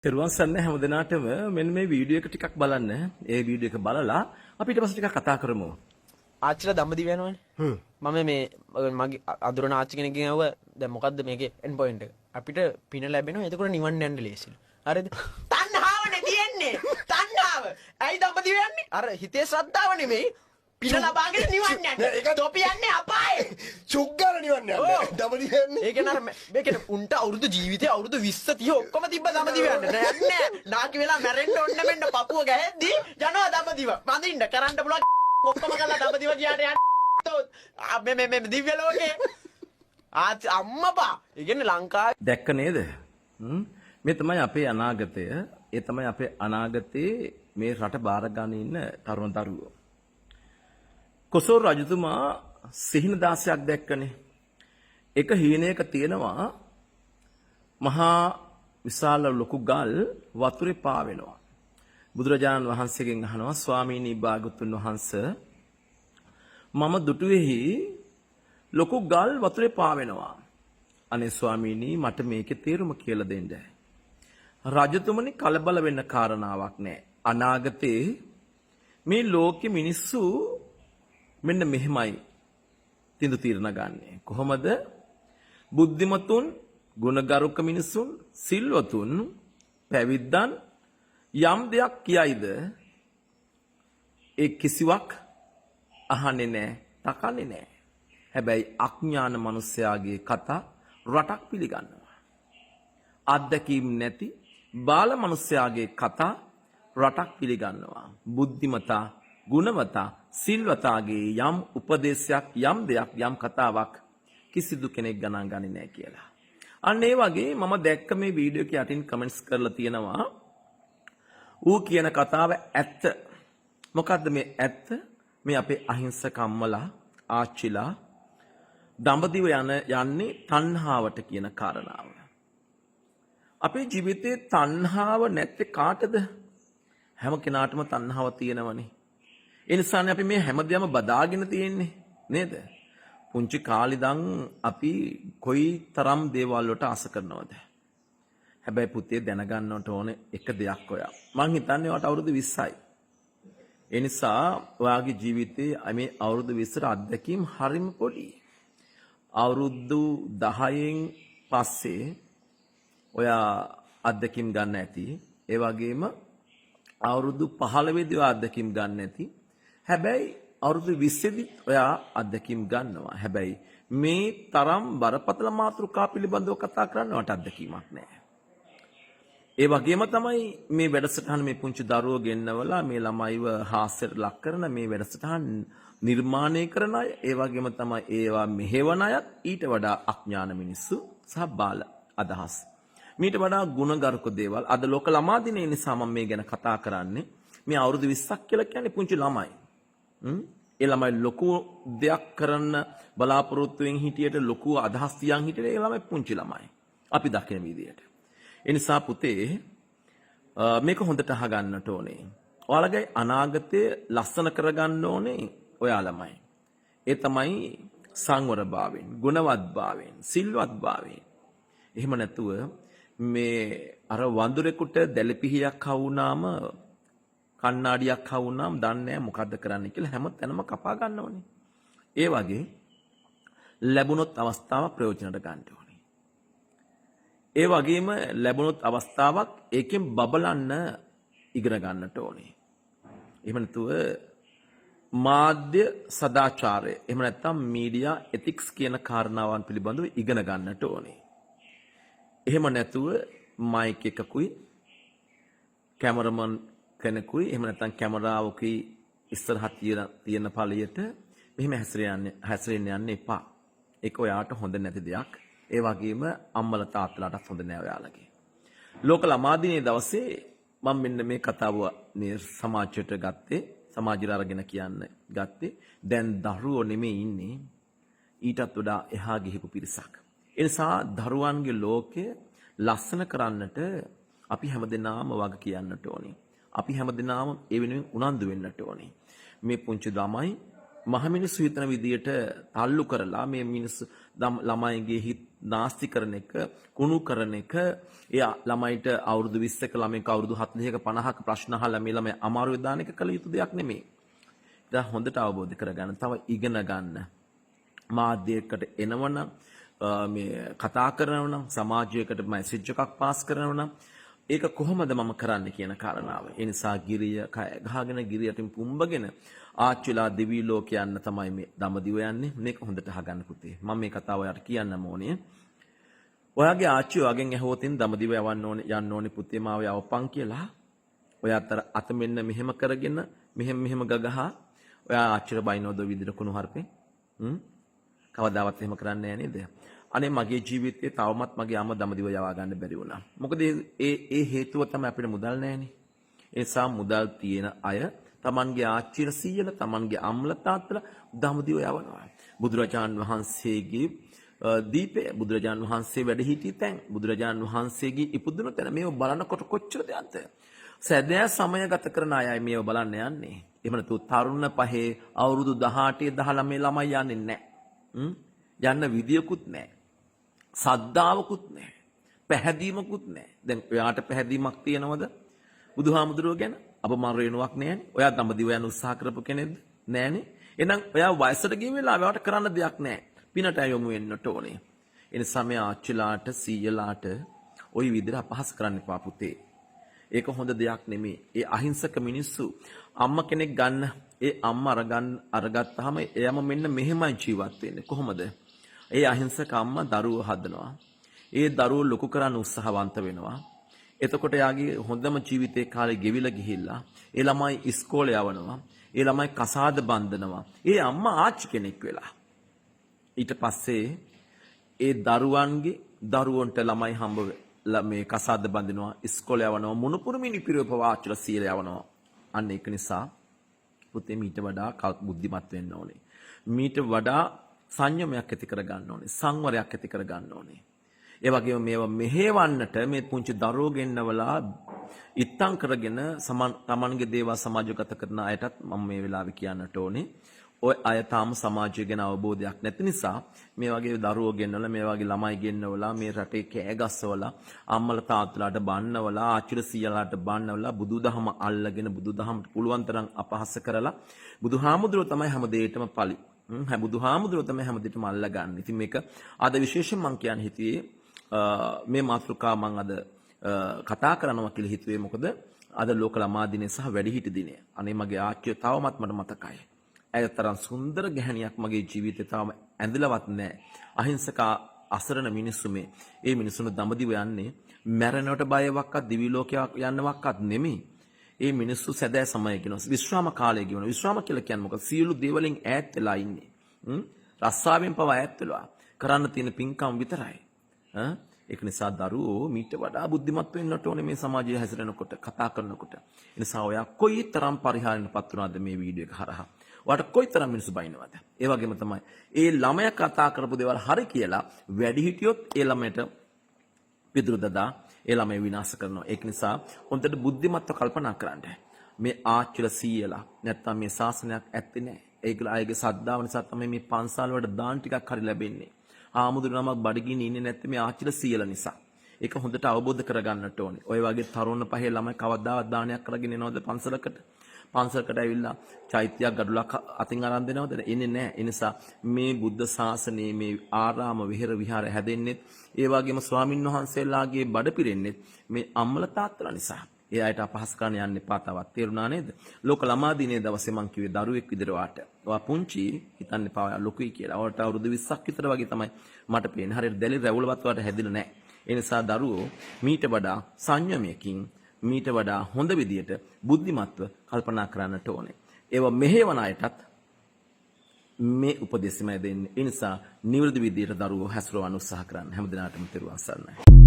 තෙරුවන් සරණයි හැම දිනාටම මෙන්න මේ වීඩියෝ එක ටිකක් බලන්න. ඒ වීඩියෝ එක බලලා අපි ඊට පස්සේ ටිකක් කතා කරමු. ආච්චිලා දඹදිව යනවනේ. මම මේ මගේ අඳුරන ආච්චි කෙනෙක්ගෙන් අහුවා දැන් මොකද්ද මේකේ එන්ඩ් පොයින්ට් එක. අපිට පින ලැබෙනවා. එතකොට නිවන් යන්න ලේසියි. හරිද? තණ්හාවනේ තියෙන්නේ. තණ්හාව. ඇයි දඹදිව යන්නේ? අර හිතේ ශ්‍රද්ධාව නෙමෙයි. පින ලබාගෙන නිවන් යන්න. තොපි යන්නේ අපායේ. චුග්ගල නිවන් යන්න. දඹදිව යන්නේ. ඒක නර මේකේ උන්ට අවුරුදු ජීවිතේ අවුරුදු 20 30 ඔක්කොම තිබ්බ දඹදිව යන්න. නෑ යන්නේ. නාකි වෙලා මැරෙන්න ඕන්න මෙන්න පපුව ගැහෙද්දි යනවා දඹදිව. වඳින්න කරන්න පුළුවන් ඔක්කොම කරලා දඹදිව ගියාට යන්න. මේ දිව්‍ය ලෝකේ. අම්මපා. ඒ කියන්නේ ලංකාවේ දැක්ක නේද? මේ තමයි අපේ අනාගතය. ඒ තමයි අපේ අනාගතේ මේ රට බාර ගන්න ඉන්න තරුණ දරුවෝ. කොසල් රජතුමා සිහින දාසයක් දැක්කනේ. එක හීනයක තියෙනවා මහා විශාල ලොකු ගල් වතුරේ පාවෙනවා. බුදුරජාණන් වහන්සේගෙන් අහනවා ස්වාමීනි භාගතුන් වහන්සේ මම දුටුවේහි ලොකු ගල් වතුරේ පාවෙනවා. අනේ ස්වාමීනි මට මේකේ තේරුම කියලා දෙන්න. රජතුමනි කලබල වෙන්න කාරණාවක් නැහැ. අනාගතේ මේ ලෝකෙ මිනිස්සු මෙන්න මෙහෙමයි තිඳු තීරණ ගන්නෙ. කොහොමද? බුද්ධිමතුන්, ගුණගරුක මිනිසුන්, සිල්වතුන්, පැවිද්දන් යම් දෙයක් කියයිද ඒ කිසිවක් අහන්නේ නැහැ, තකන්නේ නැහැ. හැබැයි අඥාන මිනිසයාගේ කතා රටක් පිළිගන්නවා. අත්දැකීම් නැති බාල මිනිසයාගේ කතා රටක් පිළිගන්නවා. බුද්ධිමතා, ගුණවතා, සිල්වතාගේ යම් උපදේශයක්, යම් දෙයක්, යම් කතාවක් කිසිදු කෙනෙක් ගණන් ගන්නේ නැහැ කියලා. අන්න ඒ වගේ මම දැක්ක මේ වීඩියෝ එක යටින් කමෙන්ට්ස් කරලා තියෙනවා. ඌ කියන කතාව ඇත්ත. මොකද්ද මේ ඇත්ත? මේ අපේ අහිංසක අම්මලා, ආච්චිලා දඹදිව යන්නේ තණ්හාවට කියන කාරණාව. අපේ ජීවිතේ තණ්හාව නැත්තේ කාටද? හැම කෙනාටම තණ්හාව තියෙනවනේ. ඒ නිසානේ අපි මේ හැමදේම බදාගෙන තියෙන්නේ නේද? පුංචි කාලේ ඉඳන් අපි කොයි තරම් දේවල් වලට ආස කරනවද? හැබැයි පුතේ දැනගන්නට ඕනේ එක දෙයක් ඔයා. මං හිතන්නේ ඔයාට අවුරුදු 20යි. ඒ නිසා ඔයාගේ ජීවිතේ මේ අවුරුදු 20ට අත්දැකීම් හරිම පොඩි. අවුරුදු 10න් පස්සේ ඔයා අත්දැකීම් ගන්න ඇති. ඒ වගේම අවුරුදු 15 දී අත්දැකීම් ගන්න ඇති. හැබැයි අවුරුදු 20 දී ඔයා අත්දැකීම් ගන්නවා. හැබැයි මේ තරම් බරපතල මාතෘකා පිළිබඳව කතා කරන්න වට අත්දැකීමක් නැහැ. ඒ වගේම තමයි මේ වැඩසටහන මේ පුංචි දරුවෝ ගෙන්නවලා මේ ළමයිව හාස්‍යයට ලක් කරන මේ වැඩසටහන නිර්මාණය කරන අය, ඒ වගේම තමයි ඒවා මෙහෙවන අයත් ඊට වඩා අඥාන මිනිස්සු සහ බාල අදහස්. මීට වඩා ගුණගරුක දේවල් අද ලෝක ළමා දිනේ නිසා මම මේ ගැන කතා කරන්නේ. මේ අවුරුදු 20ක් කියලා කියන්නේ පුංචි ළමයි. ඒ ළමයි ලොකු දෙයක් කරන්න බලාපොරොත්තුෙන් හිටියට ලොකු අදහස් තියන් හිටියට ඒ ළමයි පුංචි ළමයි. අපි දකින විදියට. ඒ නිසා පුතේ මේක හොඳට අහගන්නට ඕනේ. ඔයාලගේ අනාගතය ලස්සන කරගන්න ඕනේ ඔයා ළමයි. ඒ තමයි සංවරභාවයෙන්, ගුණවත්භාවයෙන්, සිල්වත්භාවයෙන්. එහෙම නැතුව මේ අර වඳුරෙකුට දැලපිහියක් හවුනාම කණ්ණාඩියක් හවුනාම දන්නේ නැහැ මොකද්ද කරන්න කියලා හැම තැනම කපා ගන්න ඕනේ. ඒ වගේ ලැබුණොත් අවස්ථාව ප්‍රයෝජනට ගන්න ඕනේ. ඒ වගේම ලැබුණොත් අවස්ථාවක් ඒකෙන් බබලන්න ඉගෙන ගන්නට ඕනේ. එහෙම නැතුව මාධ්‍ය සදාචාරය, එහෙම නැත්නම් මීඩියා එතික්ස් කියන කාරණාවන් පිළිබඳව ඉගෙන ගන්නට ඕනේ. එහෙම නැතුව මයික් එකකුයි කැමරමන් කෙනෙකුයි එහෙම නැත්නම් කැමරාවකුයි ඉස්සරහ තියෙන ඵලයට මෙහෙම හැසිරෙන්න යන්න එපා. ඒක ඔයාට හොඳ නැති දෙයක්. ඒ වගේම අම්මලා තාත්තලාටත් හොඳ නෑ ඔයාලගේ. ලෝක ළමා දිනේ දවසේ මම මෙන්න මේ කතාව මේ සමාජයට ගත්තේ, සමාජයට අරගෙන කියන්න ගත්තේ. දැන් දරුවෝ නෙමෙයි ඉන්නේ, ඊටත් වඩා එහා ගිහිපු පිරිසක්. ඒ නිසා දරුවන්ගේ ලෝකය ලස්සන කරන්නට අපි හැමදෙනාම වග කියන්නට ඕනේ. අපි හැමදෙනාම ඒ වෙනුවෙන් උනන්දු වෙන්නට ඕනේ. මේ පුංචි ළමයි මහ මිනිස්සු හිතන විදියට තල්ලු කරලා මේ මිනිස්සු ළමයිගේ හිත නාස්ති කරන එක, කුණු කරන එක, ඒ ළමයිට අවුරුදු 20ක ළමයික අවුරුදු 40ක 50ක ප්‍රශ්න අහලා මේ ළමයි අමාරු දාන එක කළ යුතු දෙයක් නෙමෙයි. ඒක හොඳට අවබෝධ කරගන්න, තව ඉගෙන ගන්න. මාධ්‍යයකට එනවනම් මේ කතා කරනවනම් සමාජයකට මැසේජ් එකක් පාස් කරනවනම් ඒක කොහොමද මම කරන්න කියන කාරණාව. ඒ නිසා ගිරිය කය ගහගෙන ගිරියටින් පුම්බගෙන ආච්චිලා දිවි ලෝක යන්න තමයි මේ දඹදිව යන්නේ. මේක හොඳට අහගන්න පුතේ. මම මේ කතාව ඔයාලට කියන්නම ඕනේ. ඔයාගේ ආච්චි ඔයාගෙන් ඇහුවොතින් දඹදිව යන්න ඕනේ පුතේ මාව යවපන් කියලා. ඔයා අත මෙන්න මෙහෙම කරගෙන මෙහෙම ගගහා ඔයා ආච්චිට බයිනෝද විදිහට කුණු හarpේ. කවදාවත් එහෙම කරන්නේ නැහැ නේද? අනේ මගේ ජීවිතේ තවමත් මගේ අම්මා දඹදිව යවා ගන්න බැරි වුණා. මොකද ඒ හේතුව තමයි අපිට මුදල් නැහැනේ. ඒ නිසා මුදල් තියෙන අය තමන්ගේ ආච්චිල සීයල තමන්ගේ අම්මලා තාත්තලා දඹදිව යවනවා. බුදුරජාන් වහන්සේගේ දීපය, බුදුරජාන් වහන්සේ වැඩ සිටි තැන්, බුදුරජාන් වහන්සේගේ ඉපදුණු තැන මේව බලනකොට කොච්චර දෙයක්ද? සැදෑ සමය ගත කරන අයයි මේව බලන්න යන්නේ. එහෙම නැතු තරුණ පහේ අවුරුදු 18 19 ළමයි යන්නේ නැහැ. යන්න විදියකුත් නැහැ. සද්ධාවකුත් නැහැ. පැහැදීමකුත් නැහැ. දැන් ඔයාට පැහැදීමක් තියෙනවද? බුදුහාමුදුරුවෝ ගැන අපමාන රේණුවක් නැහැනේ. ඔයා දඹදිව යන උත්සාහ කරපු කෙනෙක්ද? නැහැනේ. එහෙනම් ඔයා වයසට ගිය වෙලාව ඔයාට කරන්න දෙයක් නැහැ. පිනට යොමු වෙන්නට ඕනේ. ඒ නිසා මේ ආච්චිලාට සීයලාට ওই විදිහට අපහාස කරන්න එපා පුතේ. ඒක හොඳ දෙයක් නෙමෙයි. ඒ අහිංසක මිනිස්සු අම්මා කෙනෙක් ගන්න ඒ අම්මා අරගත්තාම එයාම මෙන්න මෙහෙමයි ජීවත් වෙන්නේ. කොහොමද? ඒ අහිංසක අම්මා දරුවෝ හදනවා. ඒ දරුවෝ ලොකු කරන්න උත්සාහවන්ත වෙනවා. එතකොට යාගේ හොඳම ජීවිතේ කාලේ ගෙවිලා ගිහිල්ලා ඒ ළමයි ඉස්කෝලේ යවනවා. ඒ ළමයි කසාද බඳිනවා. ඒ අම්මා ආච්චි කෙනෙක් වෙලා. ඊට පස්සේ ඒ දරුවන්ට ළමයි හම්බ මේ කසාද බඳිනවා, ඉස්කෝලේ යවනවා, මොනුපුරු මිනිපිරියව පවාචල සීල යවනවා. අන්න ඒක නිසා පුතේ මීට වඩා බුද්ධිමත් වෙන්න ඕනේ. මීට වඩා සංයමයක් ඇති කර ගන්න ඕනේ. සංවරයක් ඇති කර ගන්න ඕනේ. ඒ වගේම මේවා මෙහෙවන්නට මේ පුංචි දරුවෝ ගෙන්නවලා ඉත්තම් කරගෙන තමන්ගේ දේවල් සමාජගත කරන අයටත් මම මේ වෙලාවේ කියන්නට ඕනේ. ඔය අය තාම සමාජය ගැන අවබෝධයක් නැති නිසා මේ වගේ දරුවෝ ගෙන්නවලා මේ වගේ ළමයි ගෙන්නවලා මේ රටේ කෑ ගස්සවලා අම්මලා තාත්තලාට බන්නවලා ආච්චිලා සීයලාට බන්නවලා බුදුදහම අල්ලගෙන බුදුදහමට පුළුවන් තරම් අපහාස කරලා බුදුහාමුදුරුවෝ තමයි හැම දෙයකටම පලි. බුදුහාමුදුරුවෝ තමයි හැම දෙයකටම අල්ලගන්නේ. ඉතින් මේක අද විශේෂයෙන් මම කියන්න හිතුවේ මේ මාතෘකාව මම අද කතා කරනවා කියලා හිතුවේ මොකද අද ලෝක ළමා දිනය සහ වැඩිහිටි දිනය. අනේ මගේ ආච්චිය තවමත් මට මතකයි. ඇයතරම් සුන්දර ගැහණියක් මගේ ජීවිතේ තාම ඇඳලවත් නැහැ. අහිංසක අසරණ මිනිස්සු ඒ මිනිස්සුන් දඹදිව යන්නේ මැරෙනවට බයවක්වත් දිවි ලෝකයක් යන්නවක්වත් නෙමෙයි. ඒ මිනිස්සු සැදෑ සමය කියනවා. විශ්‍රාම කාලය කියනවා. විශ්‍රාම කියලා කියන්නේ මොකද? සියලු දේවලින් ඈත් වෙලා ඉන්නේ. රස්සාවෙන් පවා ඈත් වෙලා කරන්න තියෙන පින්කම් විතරයි. ඒක නිසා දරුවෝ මීට වඩා බුද්ධිමත් වෙන්නට ඕනේ මේ සමාජයේ හැසිරෙනකොට, කතා කරනකොට. ඒ නිසා ඔයා කොයිතරම් පරිහානියටපත් වුණාද මේ වීඩියෝ එක හරහා? ඔයාට කොයිතරම් මිනිස්සු බයිනවද? ඒ වගේම තමයි ඒ ළමයා කතා කරපු දේවල් හරි කියලා වැඩි හිටියොත් ඒ ළමයට පිටුරු දදා ඒ ළමයි විනාශ කරනවා. ඒක නිසා හොඳට බුද්ධිමත්ව කල්පනා කරන්න. මේ ආච්චිලා සීයලා නැත්තම් මේ ශාසනයක් ඇත්තේ නැහැ. ඒගොල්ලෝ අයගේ සද්ධාව නිසා තමයි මේ පන්සල් වලට දාන ටිකක් හරි ලැබෙන්නේ. ආමුදුර නමක් බඩගින්නේ ඉන්නේ නැත්තේ මේ ආච්චිලා සීයලා නිසා. ඒක හොඳට අවබෝධ කරගන්නට ඕනේ. ඔය වගේ තරුණ පහේ ළමයි කවදාවත් දානයක් කරගෙන එනවද පන්සලකට? පන්සලකට ඇවිල්ලා චෛත්‍යයක් ගඩොලක් අතින් අරන් දෙනවද? එන්නේ නැහැ. ඒ නිසා මේ බුද්ධ ශාසනයේ මේ ආරාම විහෙර විහාර හැදෙන්නේ ඒ වගේම ස්වාමින් වහන්සේලාගේ බඩ පිරෙන්නේ මේ අම්මලා තාත්තලා නිසා. ඒ අයට අපහාස කරන්න යන්න එපා තවත්. තේරුණා නේද? ලෝක ළමා දිනේ දවසේ මං කිව්වේ දරුවෙක් විදිහට වාට. ඔයා පුංචි හිතන්න එපා ඔයා ලොකුයි කියලා. ඔයාට අවුරුදු 20ක් විතර වගේ තමයි මට පේන්නේ. හරියට දැලි රැවුලවත් වාට හැදිලා නැහැ. ඒ නිසා දරුවෝ මීට වඩා සංයමයකින් මීට වඩා හොඳ විදියට බුද්ධිමත්ව කල්පනා කරන්නට ඕනේ. ඒව මෙහෙවන අයටත් මේ උපදෙස්මයි දෙන්නේ. ඒ නිසා නිවැරදි විදියට දරුවෝ හැසිරවන්න උත්සාහ කරන්න. හැමදිනාටම තෙරුවන් සරණයි.